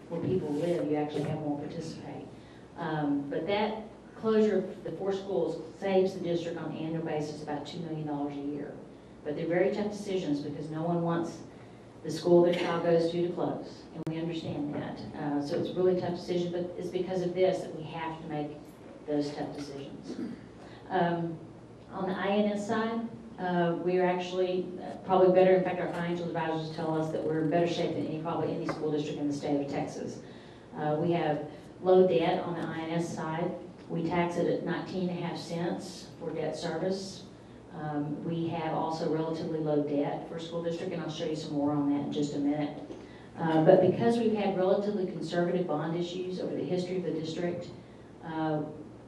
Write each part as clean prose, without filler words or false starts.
where people live, you actually have more participate. But that closure of the 4 schools saves the district on an annual basis about $2 million a year. But they're very tough decisions because no one wants the school their child goes to close, and we understand that. So it's a really tough decision, but it's because of this that we have to make those tough decisions. On the INS side, we are actually probably better. In fact, our financial advisors tell us that we're in better shape than probably any school district in the state of Texas. We have low debt on the INS side. We tax it at 19.5 cents for debt service. We have also relatively low debt for a school district, and I'll show you some more on that in just a minute. But because we've had relatively conservative bond issues over the history of the district,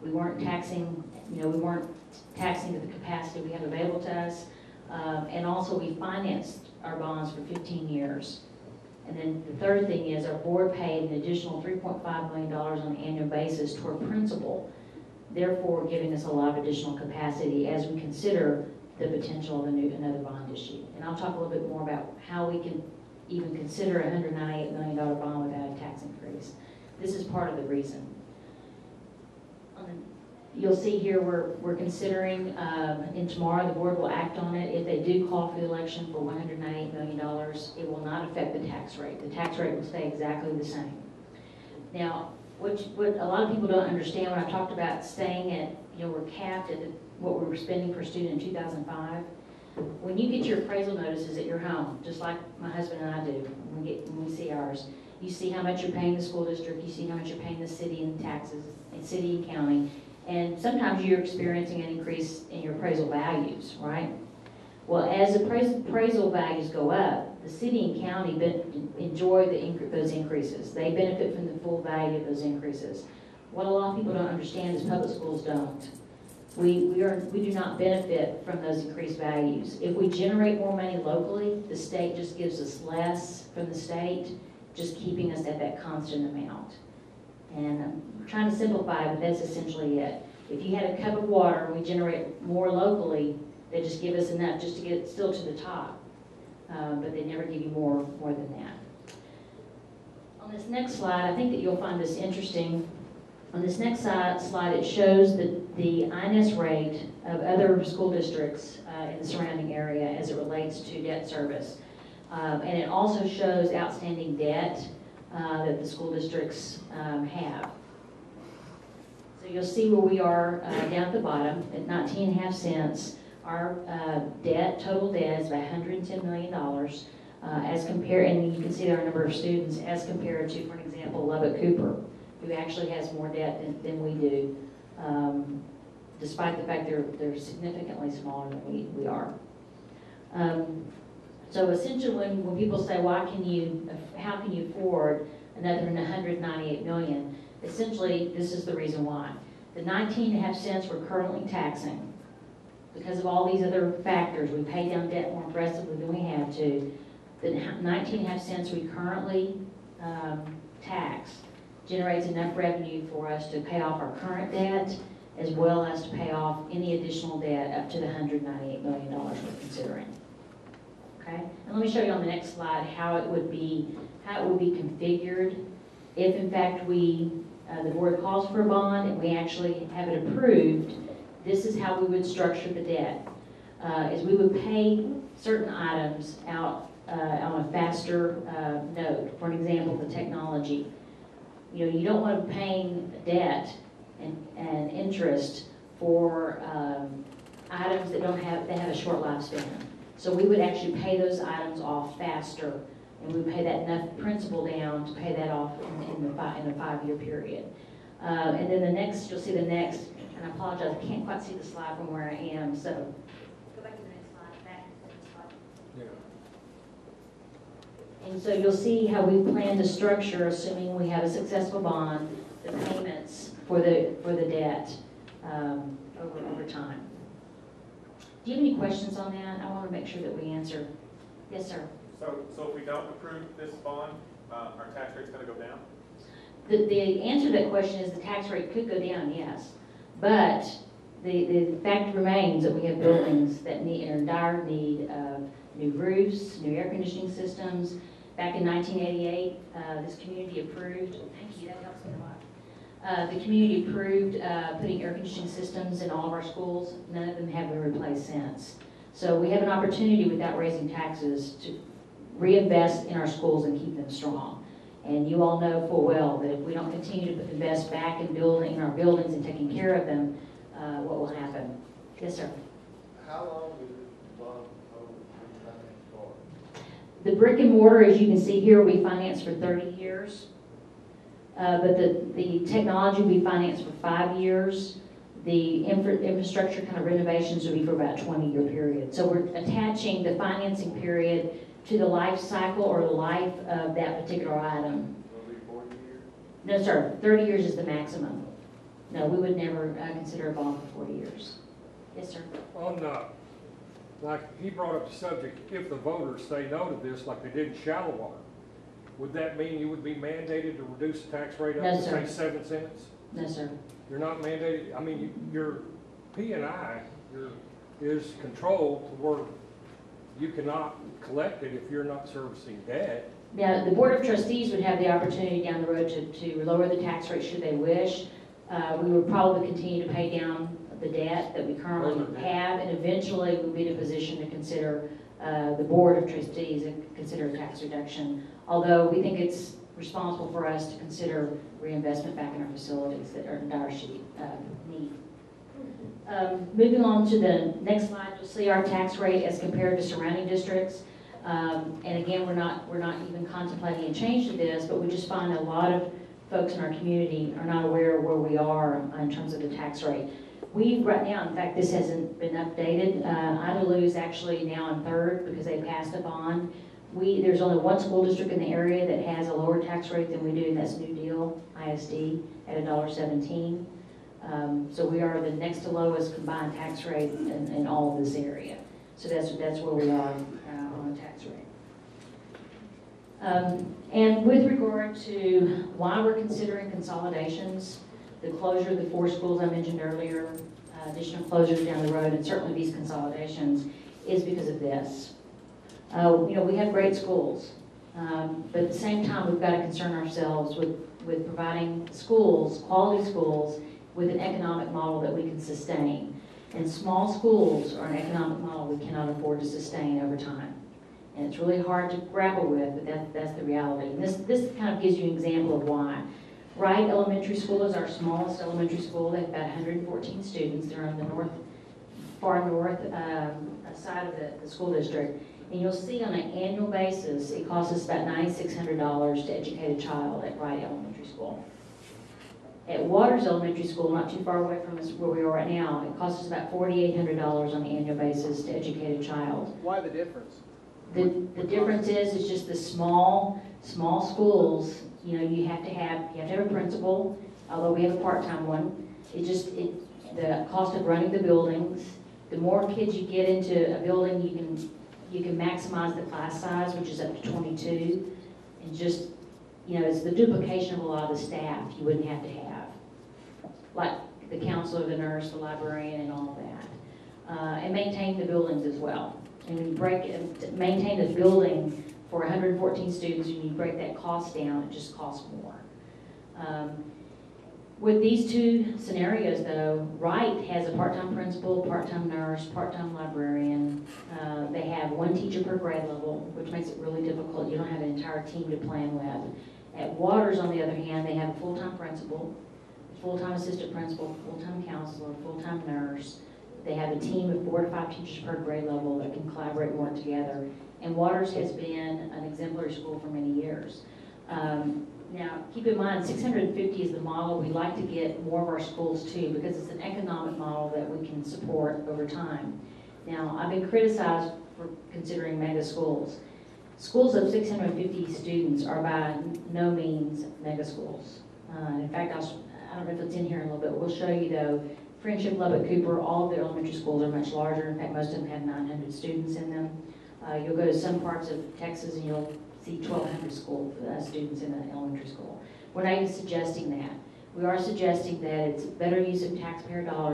we weren't taxing, we weren't taxing at the capacity we have available to us. And also we financed our bonds for 15 years. And then the third thing is our board paid an additional $3.5 million on an annual basis toward principal, therefore giving us a lot of additional capacity as we consider the potential of another bond issue. And I'll talk a little bit more about how we can even consider a $198 million bond without a tax increase. This is part of the reason. You'll see here we're considering, and tomorrow the board will act on it. If they do call for the election for $198 million, it will not affect the tax rate. The tax rate will stay exactly the same. Now, what a lot of people don't understand when I talked about staying at, we're capped at what we were spending per student in 2005. When you get your appraisal notices at your home, just like my husband and I do, when we see ours, you see how much you're paying the school district, you see how much you're paying the city in taxes, and city and county, and sometimes you're experiencing an increase in your appraisal values, right? Well, as appraisal values go up, the city and county enjoy those increases. They benefit from the full value of those increases. What a lot of people don't understand is public schools don't. We do not benefit from those increased values. If we generate more money locally, the state just gives us less from the state, just keeping us at that constant amount. And I'm trying to simplify, but that's essentially it. If you had a cup of water and we generate more locally, they just give us enough just to get it still to the top. But they never give you more than that. On this next slide, I think that you'll find this interesting. On this next slide, it shows the INS rate of other school districts in the surrounding area as it relates to debt service. And it also shows outstanding debt that the school districts have. So you'll see where we are down at the bottom at 19.5 cents. Our total debt is about $110 million as compared, and you can see our number of students as compared to, for an example, Lubbock Cooper, who actually has more debt than we do, despite the fact they're significantly smaller than we are. So essentially, when people say, how can you afford another $198 million? Essentially, this is the reason why. The 19.5 cents we're currently taxing, because of all these other factors, we pay down debt more aggressively than we have to. The 19.5 cents we currently tax generates enough revenue for us to pay off our current debt, as well as to pay off any additional debt up to the $198 million we're considering. Okay, and let me show you on the next slide how it would be configured if, in fact, the board calls for a bond and we actually have it approved. This is how we would structure the debt. Is we would pay certain items out on a faster note. For an example, the technology. You don't want to be paying debt and interest for items that have a short lifespan. So we would actually pay those items off faster, and we would pay that enough principal down to pay that off in the 5-year period. And then you'll see the next, and I apologize, I can't quite see the slide from where I am, so go back to the next slide, back to the slide. Yeah. And so you'll see how we plan to structure, assuming we have a successful bond, the payments for the debt over time. Do you have any questions on that? I want to make sure that we answer. Yes, sir. So if we don't approve this bond, our tax rate's going to go down? The answer to that question is the tax rate could go down, yes. But the fact remains that we have buildings that are in dire need of new roofs, new air conditioning systems, Back in 1988, this community approved, thank you, that helps me a lot. The community approved putting air conditioning systems in all of our schools. None of them have been replaced since. So we have an opportunity without raising taxes to reinvest in our schools and keep them strong. And you all know full well that if we don't continue to invest back in building our buildings and taking care of them, what will happen? Yes, sir. How long does this bond hold refinance for? The brick and mortar, as you can see here, we finance for 30 years. But the technology we finance for 5 years. The infrastructure kind of renovations will be for about a 20-year period. So we're attaching the financing period to the life cycle or the life of that particular item. Will it be 40 years? No, sir, 30 years is the maximum. No, we would never consider a bond for 40 years. Yes, sir. On, like he brought up the subject, if the voters say no to this, like they did in shallow water, would that mean you would be mandated to reduce the tax rate up No, to sir. say 7 cents? No, sir. You're not mandated, I mean, your P&I is controlled to where you cannot collect it if you're not servicing debt. Now, the Board of Trustees would have the opportunity down the road to lower the tax rate should they wish. We would probably continue to pay down the debt that we currently have, and eventually we'll be in a position to consider, the Board of Trustees and consider a tax reduction. Although we think it's responsible for us to consider reinvestment back in our facilities that are in dire need. Moving on to the next slide, you'll see our tax rate as compared to surrounding districts. And again, we're not even contemplating a change to this, but we just find a lot of folks in our community are not aware of where we are in terms of the tax rate. We, right now, in fact, this hasn't been updated. Idalou is actually now in third because they passed a bond. There's only one school district in the area that has a lower tax rate than we do, and that's New Deal, ISD, at $1.17. So we are the next to lowest combined tax rate in all of this area. So that's where we are on the tax rate. And with regard to why we're considering consolidations, the closure of the 4 schools I mentioned earlier, additional closures down the road, and certainly these consolidations, is because of this. You know, we have great schools, but at the same time, we've got to concern ourselves with providing schools, quality schools, with an economic model that we can sustain. And small schools are an economic model we cannot afford to sustain over time. And it's really hard to grapple with, but that's the reality. And this kind of gives you an example of why. Wright Elementary School is our smallest elementary school. They have about 114 students. They're on the far north side of the school district. And you'll see on an annual basis, it costs us about $9,600 to educate a child at Wright Elementary School. At Waters Elementary School, not too far away from us where we are right now, it costs us about $4,800 on an annual basis to educate a child. Why the difference? The difference is it's just the small schools. You know, you have to have a principal, although we have a part-time one. The cost of running the buildings. The more kids you get into a building, you can maximize the class size, which is up to 22, and just, you know, it's the duplication of a lot of the staff you wouldn't have to have, like the counselor, the nurse, the librarian, and all of that, and maintain the buildings as well. And when you maintain the building for 114 students, when you break that cost down, it just costs more. With these 2 scenarios, though, Wright has a part-time principal, part-time nurse, part-time librarian. They have 1 teacher per grade level, which makes it really difficult. You don't have an entire team to plan with. At Waters, on the other hand, they have a full-time principal, full-time assistant principal, full-time counselor, full-time nurse. They have a team of 4 to 5 teachers per grade level that can collaborate and work together. And Waters has been an exemplary school for many years. Now, keep in mind, 650 is the model. We like to get more of our schools to because it's an economic model that we can support over time. Now, I've been criticized for considering mega schools. Schools of 650 students are by no means mega schools. In fact, I don't know if it's in here in a little bit. We'll show you though. Friendship, Lubbock, Cooper, all of the elementary schools are much larger. In fact, most of them have 900 students in them. You'll go to some parts of Texas and you'll see 1,200 students in an elementary school. We're not even suggesting that. We are suggesting that it's better use of taxpayer dollars